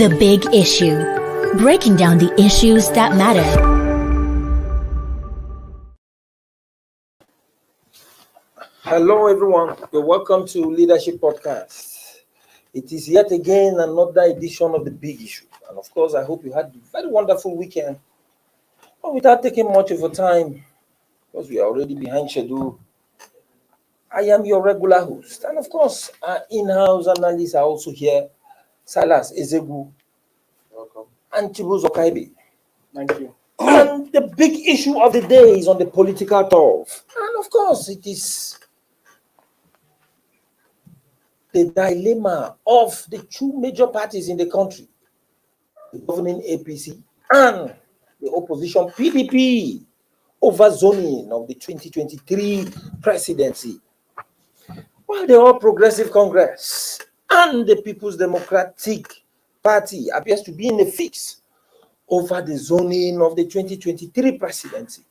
The Big Issue. Breaking down the issues that matter. Hello, everyone. You're welcome to Leadership Podcast. It is yet again another edition of The Big Issue. And of course, I hope you had a very wonderful weekend. But without taking much of your time, because we are already behind schedule, I am your regular host. And of course, our in-house analysts are also here. Silas Ezegu. Welcome. And Chibuzo Kaibe. Thank you. And the big issue of the day is on the political turf. And of course, it is the dilemma of the two major parties in the country, the governing APC and the opposition PDP, over zoning of the 2023 presidency. While the All Progressive Congress and the People's Democratic Party appears to be in a fix over the zoning of the 2023 presidency.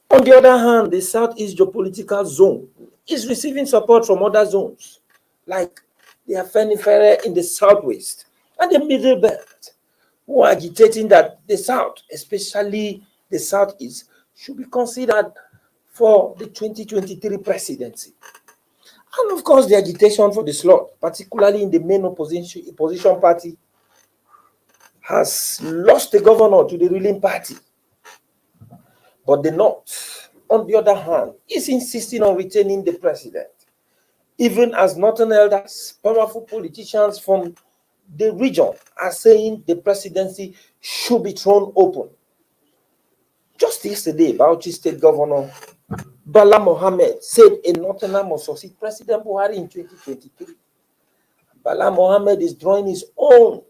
On the other hand, the Southeast geopolitical zone is receiving support from other zones, like the Afenifere in the Southwest and the Middle Belt, who are agitating that the South, especially the Southeast, should be considered for the 2023 presidency. And of course, the agitation for the slot, particularly in the main opposition party, has lost the governor to the ruling party. But the North, on the other hand, is insisting on retaining the president, even as Northern elders, powerful politicians from the region, are saying the presidency should be thrown open. Just yesterday, BAUCHI State Governor Bala Mohammed said a Northerner must succeed President Buhari in 2023. Bala Mohammed is drawing his own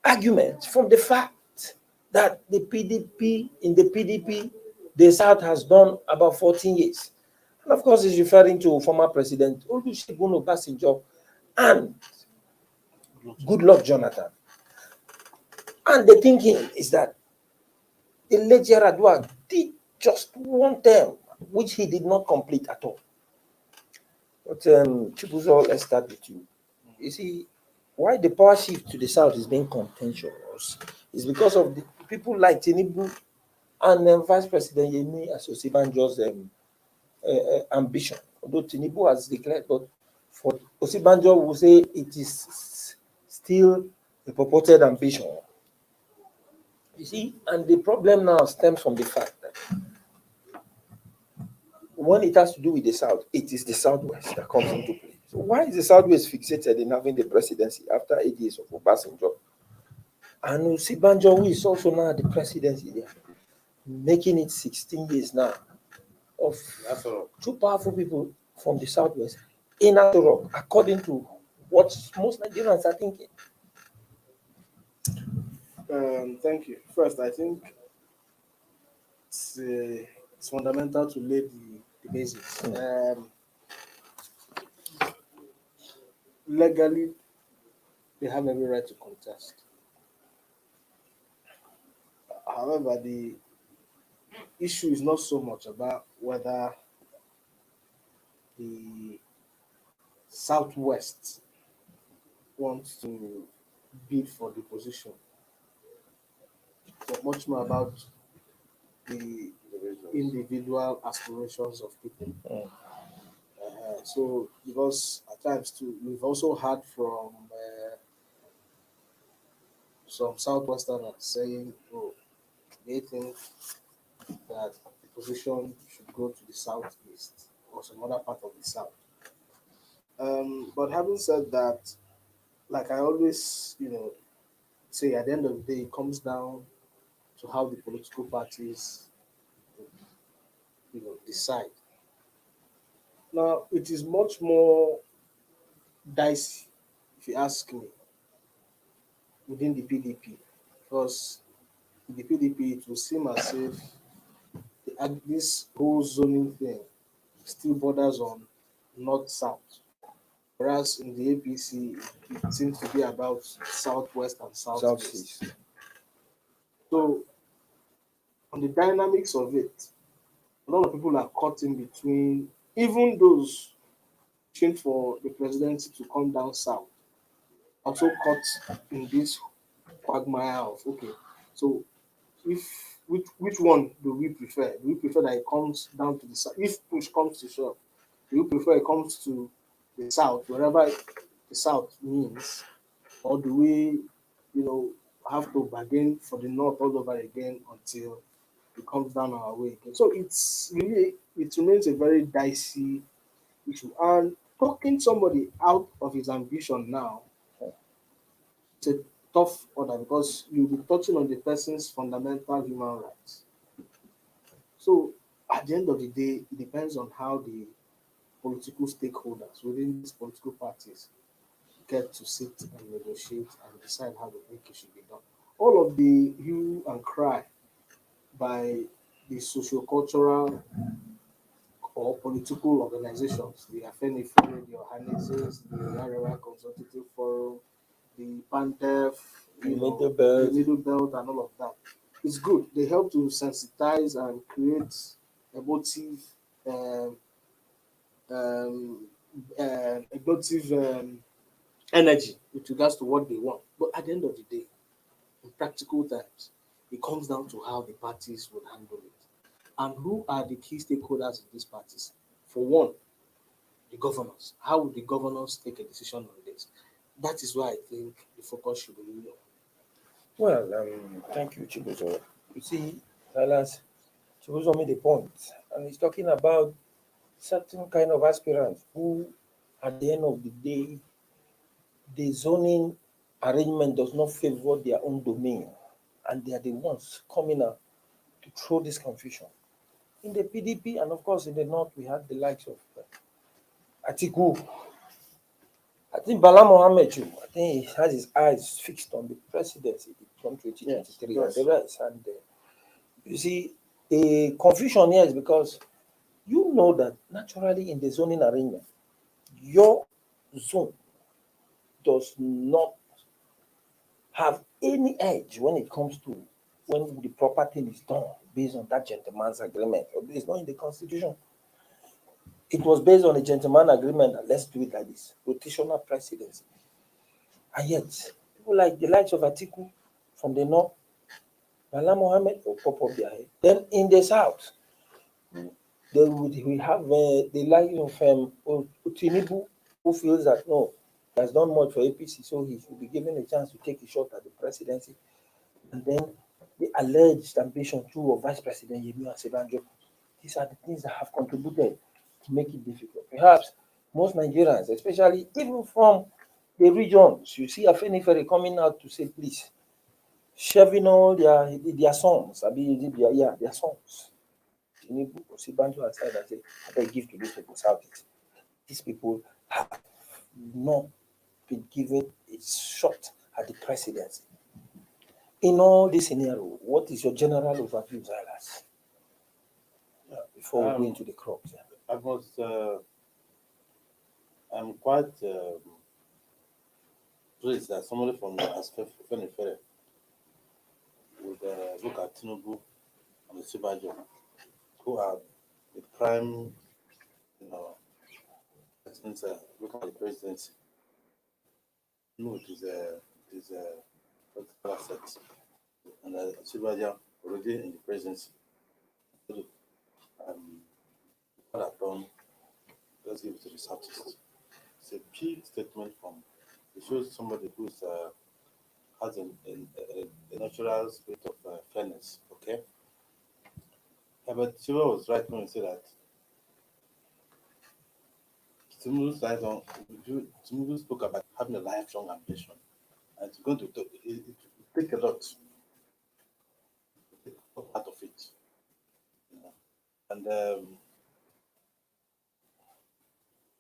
argument from the fact that the PDP, the South has done about 14 years. And of course, he's referring to former President Olusegun Obasanjo and Goodluck Jonathan. And the thinking is that the late Yaradua did just one term, which he did not complete at all. But Chibuzo, let's start with you. You see, why the power shift to the South is being contentious is because of the people like Tinubu and Vice President Yemi Osibanjo's ambition. Although Tinubu has declared, but for Osibanjo will say it is still a purported ambition. You see, and the problem now stems from the fact that when it has to do with the South, it is the Southwest that comes into play. So why is the Southwest fixated in having the presidency after 8 years of Obasanjo? And Osibanjo, who is also now the presidency there, making it 16 years now of two powerful people from the Southwest in Aso Rock, according to what most Nigerians are thinking. Thank you. First, I think it's fundamental to lay the basics. Legally, they have every right to contest. However, the issue is not so much about whether the Southwest wants to bid for the position, but much more about the individual aspirations of people. So, because at times too, we've also heard from some Southwesterners saying, "Oh, they think that the position should go to the Southeast or some other part of the South." But having said that, like I always, say, at the end of the day, it comes down to how the political parties, decide. Now, it is much more dicey, if you ask me, within the PDP, because in the PDP, it will seem as if this whole zoning thing still borders on north-south, whereas in the APC, it seems to be about southwest and southeast. So, on the dynamics of it, a lot of people are caught in between, even those pushing for the presidency to come down south. also caught in this quagmire of, okay, so if which one do we prefer? Do we prefer that it comes down to the south? If push comes to shove, do you prefer it comes to the south, wherever the south means, or do we, have to bargain for the north all over again until it comes down our way again? So it remains a very dicey issue. And talking somebody out of his ambition now, it's a tough order because you'll be touching on the person's fundamental human rights. So at the end of the day, it depends on how the political stakeholders within these political parties get to sit and negotiate and decide how the think it should be done. All of the hue and cry by the socio-cultural or political organizations, the Afenifere, the Ohaneses, the Arewa Consultative Forum, the PANTEF, Middle the belt. Middle Belt, and all of that. It's good. They help to sensitize and create emotive, um, um, emotive energy with regards to what they want. But at the end of the day, in practical terms, it comes down to how the parties would handle it. And who are the key stakeholders in these parties? For one, the governors. How would the governors take a decision on this? That is why I think the focus should be really on. Well, thank you, Chibuzo. You see, Silas, Chibuzo made a point, and he's talking about certain kind of aspirants who, at the end of the day, the zoning arrangement does not favor their own domain, and they are the ones coming out to throw this confusion. In the PDP, and of course in the north, we had the likes of Atiku. I think Bala Mohammed too. I think he has his eyes fixed on the presidency from 2023 and the rest. And you see, the confusion here is because you know that naturally in the zoning arrangement, your zone does not have any edge when it comes to when the proper thing is done based on that gentleman's agreement. It's not in the constitution. It was based on a gentleman agreement that let's do it like this, rotational presidency. And yet, people like the likes of Atiku from the north, Bala Mohammed will pop up their head. Then in the south, they would we have the likes of Tinubu, who feels that no, he has done much for APC, so he should be given a chance to take a shot at the presidency. And then the alleged ambition too of Vice President Yemi Osinbajo. These are the things that have contributed to make it difficult. Perhaps most Nigerians, especially even from the regions, you see Afenifere coming out to say, please, shelving all their songs, their songs. Tinubu, Osinbajo aside and say, I beg give to these people Southeast. These people have not been given a shot at the presidency. In all this scenario, what is your general overview, Silas? Before we go into the crops. Yeah. I must, I'm quite pleased that somebody from Afenifere would look at Tinubu and Osinbajo, who are the prime, since looking at the presidency. No, it is a political asset, and Osinbajo already in the presidency. So, what I've done, let's give it to the Southeast. It's a key statement from. It shows somebody who's has a natural spirit of fairness. Okay, yeah, but Shiva was right when he said that Tinubu spoke about having a lifelong ambition, and it's going to take a lot to take part of it. You know. And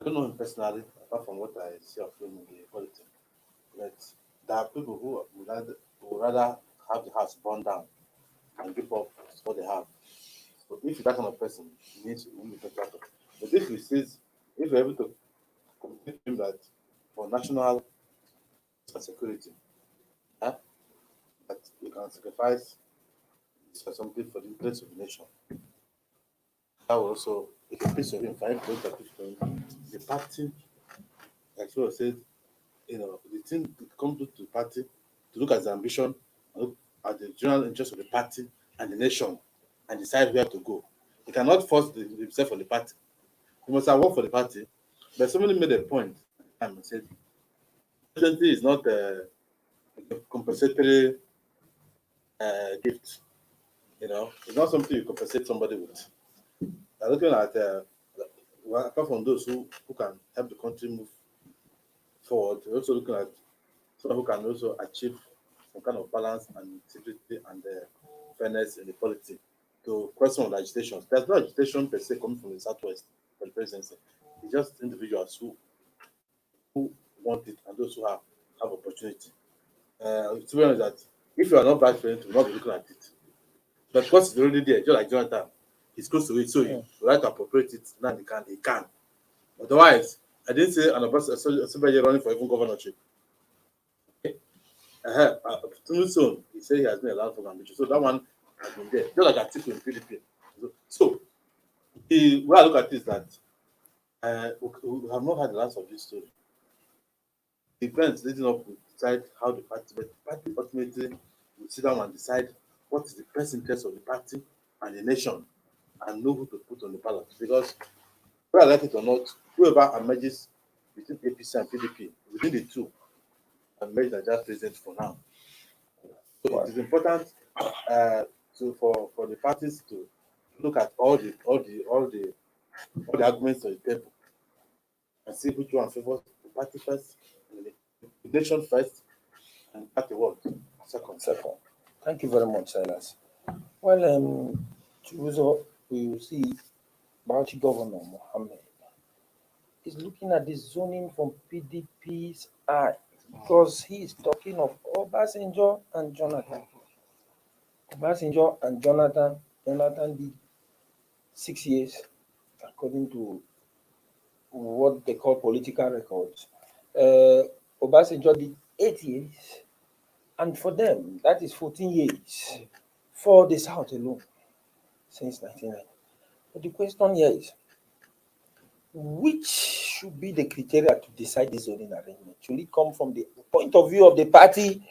I don't know him personally, apart from what I see of him in the politics. But there are people who would rather have the house burned down and give up what they have. So if you're that kind of person, you need to be better. But if you're able to convince him that for national security, huh, that you can sacrifice something for the interest of the nation, that will also make a piece of him, for him to make a piece of him. The party, like you said, the thing to come to the party to look at the ambition, look at the general interest of the party and the nation, and decide where to go. He cannot force himself on the party. He must have worked for the party. But somebody made a point and said, presidency is not a compensatory gift. It's not something you compensate somebody with. They're looking at, well, apart from those who can help the country move forward, we're also looking at someone who can also achieve some kind of balance and integrity and fairness in the polity. To question on agitation, there's no agitation per se coming from the southwest for the presidency. It's just individuals who want it and those who have opportunity. To be honest, that if you are not vice president, you will not be looking at it. But because it's already there, just like Jonathan, he's close to it, so you like to appropriate it. Now he can. Otherwise, I didn't say somebody running for even governorship. Soon he said he has been allowed for ambition, so that one has been there, just like Atiku in PDP. So the way I look at it is that we have not had the last of this story. The events leading up will decide how the party ultimately will sit down and decide what is the best interest of the party and the nation, and know who to put on the ballot. Because whether I like it or not, whoever emerges between APC and PDP, within the two, emerge as just president for now. So it is important for the parties to look at all the arguments on the table and see which one favors the party first, and the nation first, and party what second. Thank you very much, Silas. Well, we will see BAUCHI Governor Mohammed is looking at the zoning from PDP's eye, because he is talking of Obasanjo and Jonathan. Obasanjo and Jonathan did 6 years, according to what they call political records. Obasanjo did 8 years, and for them, that is 14 years for the South alone since 1990. But the question here is, which should be the criteria to decide the zoning arrangement? Should it come from the point of view of the party?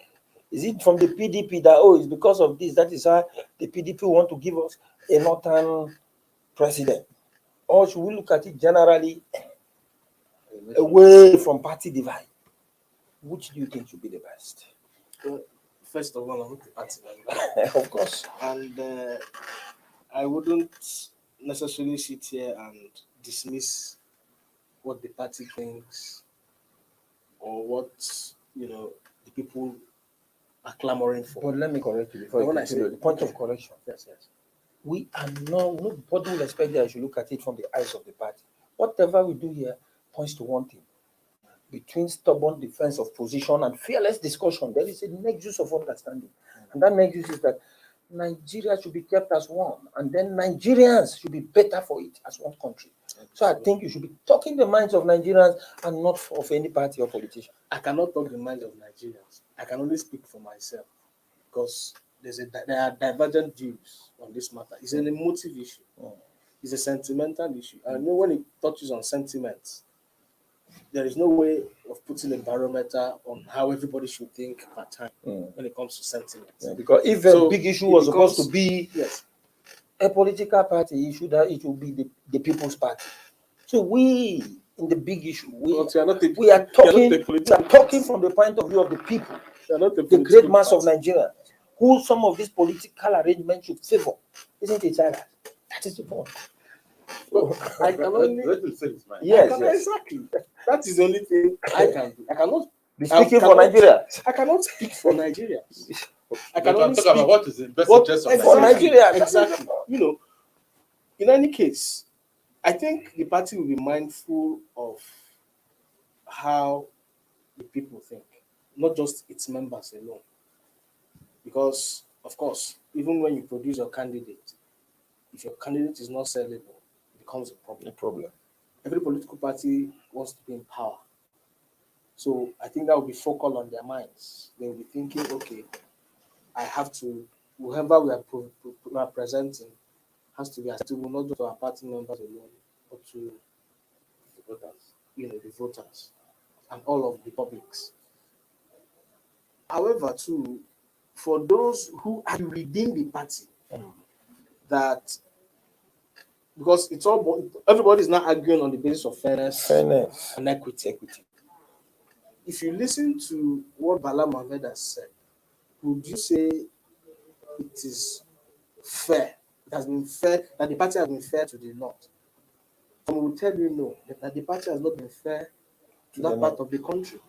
Is it from the PDP that, it's because of this, that is why the PDP want to give us a northern president? Or should we look at it generally away from party divide? Which do you think should be the best? First of all, I want to party Of course. And I wouldn't necessarily sit here and dismiss what the party thinks or what the people are clamoring for. But let me correct you before you continue. The point of correction. Yes. We are nobody will expect that I should look at it from the eyes of the party. Whatever we do here points to one thing. Between stubborn defense of position and fearless discussion, there is a nexus of understanding. And that nexus is that Nigeria should be kept as one, and then Nigerians should be better for it as one country. So I think you should be talking the minds of Nigerians and not of any party or politician. I cannot talk the minds of Nigerians. I can only speak for myself, because there are divergent views on this matter. It's an emotive issue. It's a sentimental issue. I know when it touches on sentiments, there is no way of putting a barometer on how everybody should think at time when it comes to sentiments. Yeah, because if a big issue was supposed to be a political party issue, that it will be the People's Party. So we, in the big issue, we are talking from the point of view of the people, the great mass of Nigeria, who some of these political arrangements should favor. Isn't it, China? That is the point. I can only yes. Exactly. That is the only thing I can do. I cannot be speaking for Nigeria. I cannot speak for Nigeria. I can only talk speak about what is the best interest of Nigeria. Exactly. In any case, I think the party will be mindful of how the people think, not just its members alone. Because, of course, even when you produce your candidate, if your candidate is not sellable, it becomes a problem. Every political party wants to be in power. So I think that will be focal on their minds. They will be thinking, okay, I have to, whoever we are presenting has to be accessible, not just to our party members alone, but to the voters. and all of the publics. However, too, for those who are within the party, that because it's all everybody is now arguing on the basis of fairness and equity. If you listen to what Bala Mohammed has said, would you say it is fair? It has been fair, that the party has been fair to the North? Some will tell you no, that the party has not been fair to that part of the country,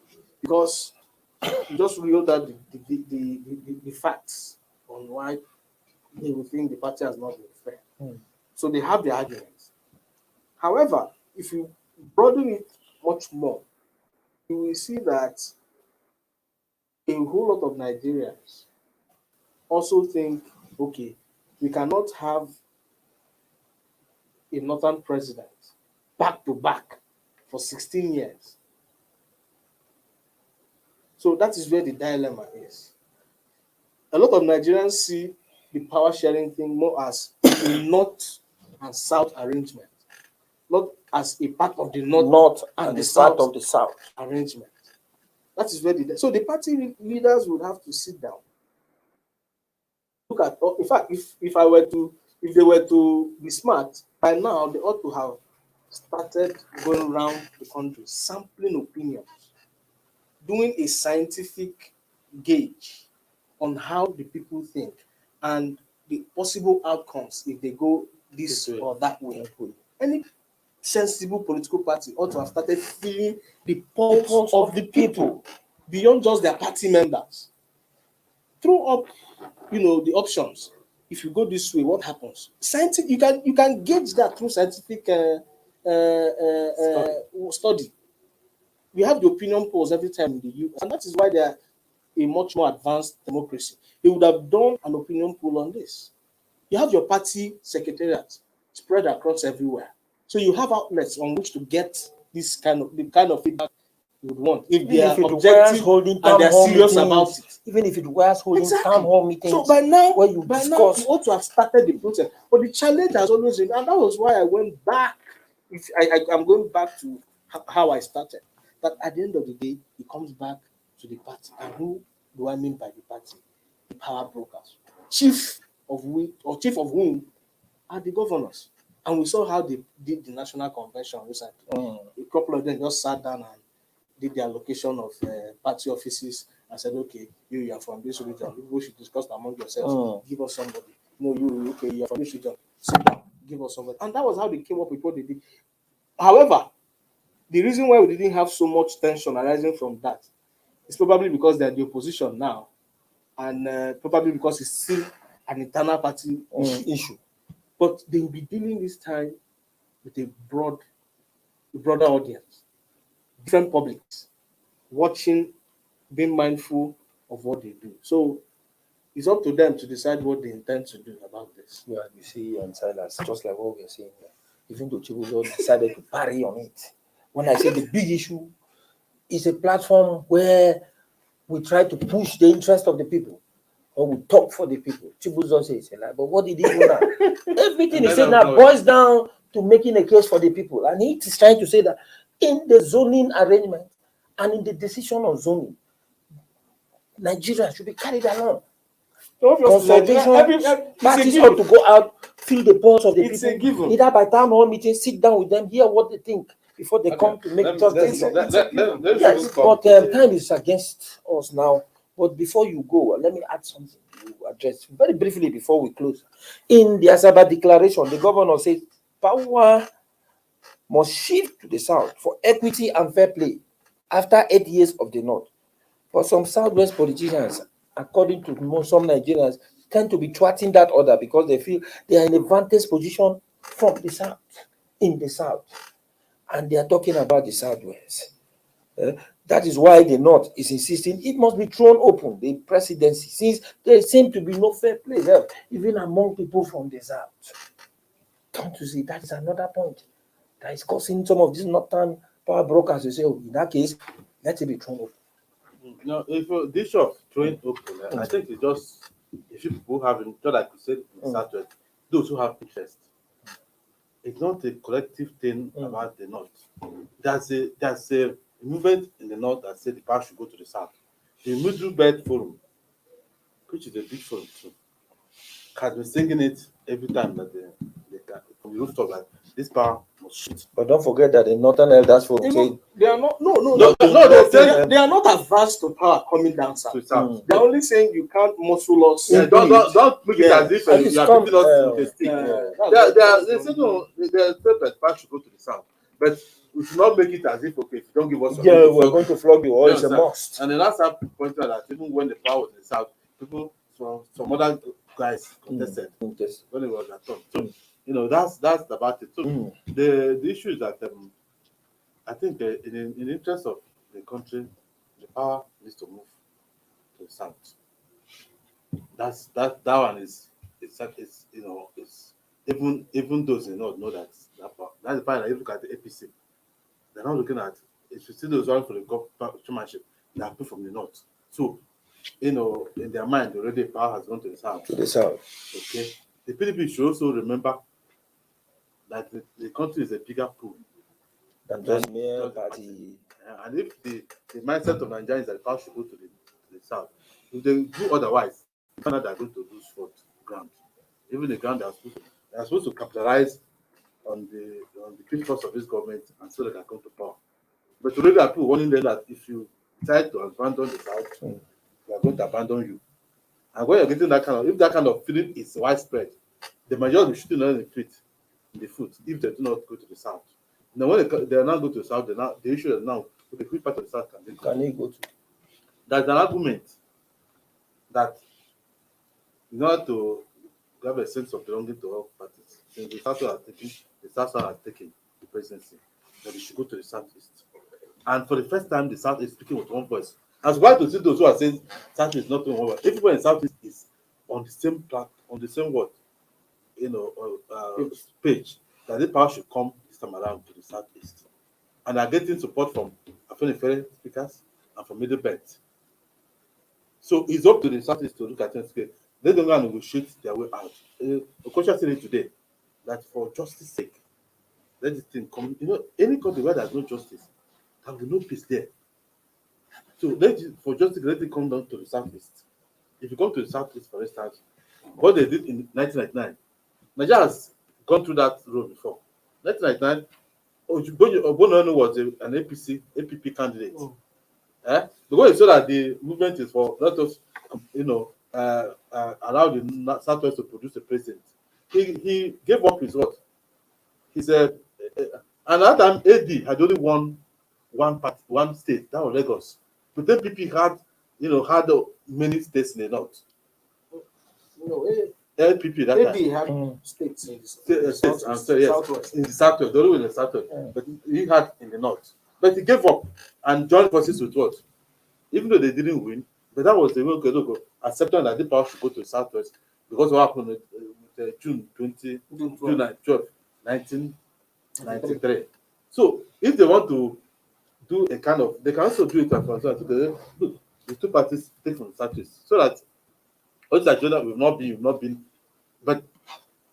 because you just read out the facts on why they will think the party has not been fair. So they have their arguments. However, if you broaden it much more, you will see that a whole lot of Nigerians also think, okay, we cannot have a northern president back to back for 16 years. So that is where the dilemma is. A lot of Nigerians see the power sharing thing more as a north and south arrangement, not as a part of the north and the south of the south arrangement. That is where so the party leaders would have to sit down. Look at, in fact, if they were to be smart, by now they ought to have started going around the country, sampling opinions, doing a scientific gauge on how the people think and the possible outcomes if they go this or that way. Any sensible political party ought to have started feeling the pulse of the people beyond just their party members. Throw up, the options. If you go this way, what happens? You can gauge that through scientific study. We have the opinion polls every time in the US, and that is why they are a much more advanced democracy. They would have done an opinion poll on this. You have your party secretariat spread across everywhere, so you have outlets on which to get the kind of feedback you would want. If they are objective and they are serious about it, even if it requires holding town hall meetings. So by now, where you ought to have started the process. But the challenge has always been, and that was why I went back. I'm going back to how I started. That at the end of the day, it comes back to the party. And who do I mean by the party? The power brokers, chief of whom are the governors. And we saw how they did the National Convention recently. A couple of them just sat down and did the allocation of party offices and said, okay, you are from this region. You should discuss among yourselves. Give us somebody. No, you are from this region. Sit down. Give us somebody. And that was how they came up with what they did. However, the reason why we didn't have so much tension arising from that is probably because they're the opposition now, and probably because it's still an internal party issue. But they will be dealing this time with a broader audience, different publics, watching, being mindful of what they do. So it's up to them to decide what they intend to do about this. Yeah, you see, and Silas, just like what we're saying here, even though Chibuzo decided to parry on it. When I say the big issue is a platform where we try to push the interest of the people, or we talk for the people. Chibuzo says a lie, but what did he do now? Everything he said now boils down to making a case for the people, and he is trying to say that in the zoning arrangement and in the decision on zoning, Nigeria should be carried along. Consultation, parties ought to go out, feel the pulse of the people, either by town hall meeting, sit down with them, hear what they think before they come to make judgments. Yes, but time is against us now. But before you go, let me add something to address very briefly before we close. In the Asaba Declaration, the governor says power must shift to the south for equity and fair play after 8 years of the north. But some southwest politicians, according to some Nigerians, tend to be thwarting that order because they feel they are in a vantage position from the south, in the south. And they are talking about the southwest. That is why the north is insisting it must be thrown open, the presidency, since there seems to be no fair play there, even among people from the south. Don't you see, that is another point that is causing some of these northern power brokers to say, oh, in that case, let it be thrown open. No, if this issue of throwing open, I think it's just a few people having, just like you said in Southwest, those who have interest. It's not a collective thing about the North. There's a movement in the north that said the power should go to the south. The Middle Belt Forum, which is a big forum too, has been singing it every time that they can, from the rooftop, that this power must shift. But don't forget that the Northern Elders Forum say They are not. No. They are not advanced to power coming down south. to the south. They're only saying you can't muscle us. Yeah, don't make it as if And it's you are come, beating us with a stick. They say no, they said that power should go to the south, but we should not make it as if, okay, if you don't give us, we're going to flog you, or it's a must. And the last time pointed out that even when the power was in the south, people from some other guys contested when it was at home. So that's about it. So the issue is that I think in the interest of the country, the power needs to move to the south. That one is even those in the north know that power. That's the part that if you look at the APC, they're not looking at, if you see those running for the chairmanship, they are people from the north. So, in their mind already power has gone to the south. To the south. Okay. The PDP should also remember that the country is a bigger pool than just mere party. And if the mindset of Nigeria is that the power should go to the south, if they do otherwise, they find out they're going to lose fourth ground. Even the ground they are supposed to capitalize on the pitfalls of this government, and so they can come to power. But already there are people warning them that if you decide to abandon the south, they are going to abandon you. And when you're getting if that kind of feeling is widespread, the majority will be shooting on the foot if they do not go to the south. Now when they are not going to the south, the issue is now, okay, which part of the south can they go to? There's an argument that in order to have a sense of belonging to all parties, since the South are taking the presidency, that they should go to the southeast. And for the first time, the south is speaking with one voice. As well to see those who are saying south is not doing one voice. Everyone in southeast is on the same platform, on the same word, page, that the power should come this time around to the southeast. And are getting support from Afenifere speakers and from Middle Belt. So it's up to the southeast to look at it. They don't go and negotiate their way out. Okocha said it today that for justice sake, let this thing come. Any country where there's no justice, there will be no peace there. So for justice, let it come down to the southeast. If you come to the southeast, for instance, what they did in 1999, Nigeria has gone through that road before. 1999, Obono was an APP candidate. Because he saw that the movement is for not just allow the Southwest to produce a president. He gave up his what? He said, and at that time AD had only one state, that was Lagos. But then PP had many states in the north. LPP that AD had states in the southwest. In the southwest, the only in the southwest. But he had in the north. But he gave up and joined forces with what? Even though they didn't win, but that was the way accepting that the power should go to the southwest, because what happened with June 12, 1993. So if they want to do a kind of, they can also do it as well. So look, the two parties take from the southwest, so that all this agenda will not be, but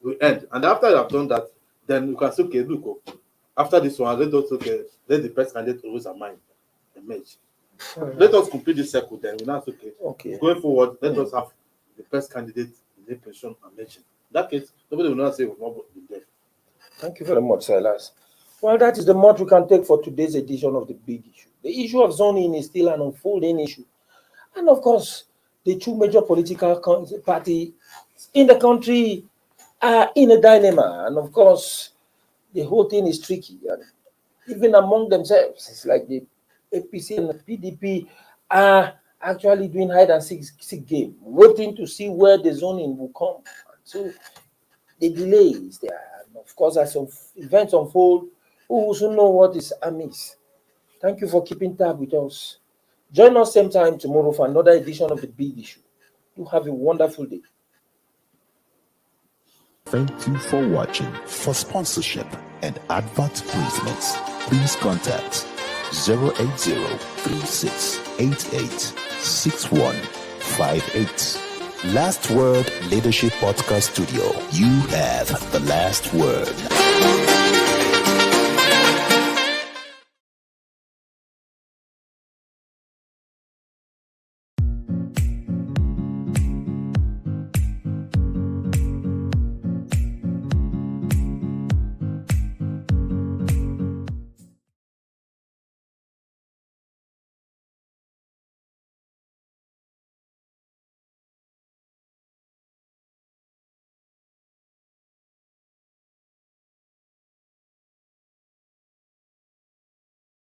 we end. And after you have done that, then you can say, okay, look, after this one, let the best candidate always emerge. Let us complete this circle, then we now say, okay. Going forward, let us have the best candidate in the position and mention. In that case, nobody will not say we've not been there. Thank you very much, Silas. Well, that is the much we can take for today's edition of the big issue. The issue of zoning is still an unfolding issue. And of course, the two major political parties in the country are in a dilemma. And of course, the whole thing is tricky. And even among themselves, it's like the APC and the PDP are actually doing hide and seek game, waiting to see where the zoning will come. So the delay is there. And of course, as some events unfold, we will soon know what is amiss. Thank you for keeping tab with us. Join us same time tomorrow for another edition of the big issue. You have a wonderful day. Thank you for watching. For sponsorship and advert placements, please contact 080-3688-6158. Last Word Leadership Podcast Studio. You have the last word.